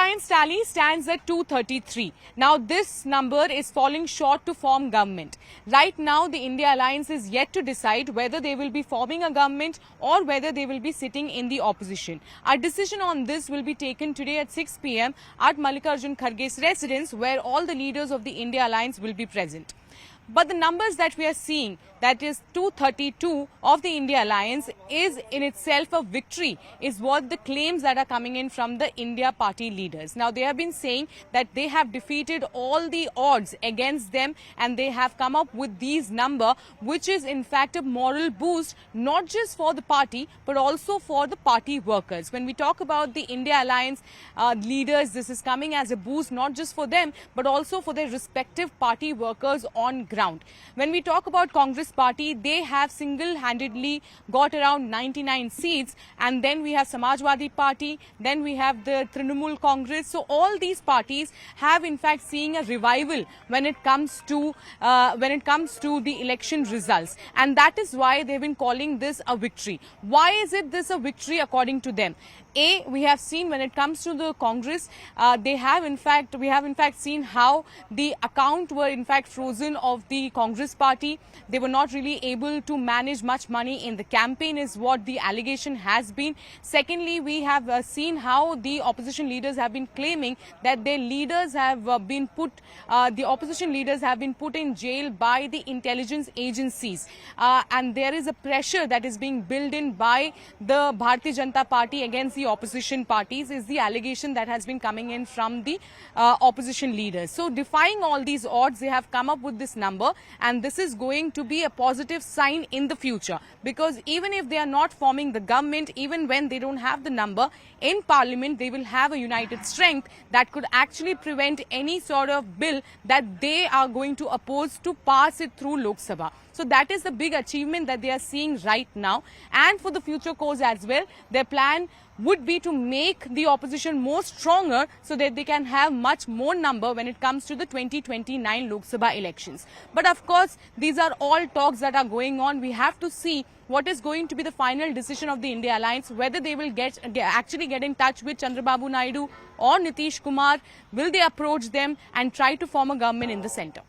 Alliance tally stands at 233. Now this number is falling short to form government. Right now the India Alliance is yet to decide whether they will be forming a government or whether they will be sitting in the opposition. Our decision on this will be taken today at 6 p.m. at Mallikarjun Kharge's residence, where all the leaders of the India Alliance will be present. But the numbers that we are seeing, that is 232 of the India Alliance, is in itself a victory, is what the claims that are coming in from the India party leaders. Now they have been saying that they have defeated all the odds against them and they have come up with these number, which is in fact a moral boost, not just for the party but also for the party workers. When we talk about the India Alliance leaders, this is coming as a boost not just for them but also for their respective party workers on ground. When we talk about Congress party, they have single-handedly got around 99 seats, and then we have Samajwadi Party, then we have the Trinamool Congress. So all these parties have in fact seen a revival when it comes to the election results, and that is why they've been calling this a victory. Why is it this a victory according to them? We have seen when it comes to the Congress, we have in fact seen how the account were in fact frozen of the Congress party. They were not really able to manage much money in the campaign, is what the allegation has been. Secondly, we have seen how the opposition leaders have been claiming that their leaders have been put in jail by the intelligence agencies, and there is a pressure that is being built in by the Bharatiya Janata Party against the opposition parties, is the allegation that has been coming in from the opposition leaders. So defying all these odds, they have come up with this number, and this is going to be a positive sign in the future, because even if they are not forming the government, even when they don't have the number in parliament, they will have a united strength that could actually prevent any sort of bill that they are going to oppose to pass it through Lok Sabha. So that is the big achievement that they are seeing right now, and for the future course as well, their plan would be to make the opposition more stronger so that they can have much more number when it comes to the 2029 Lok Sabha elections. But of course, these are all talks that are going on. We have to see what is going to be the final decision of the India Alliance, whether they will actually get in touch with Chandrababu Naidu or Nitish Kumar. Will they approach them and try to form a government in the centre?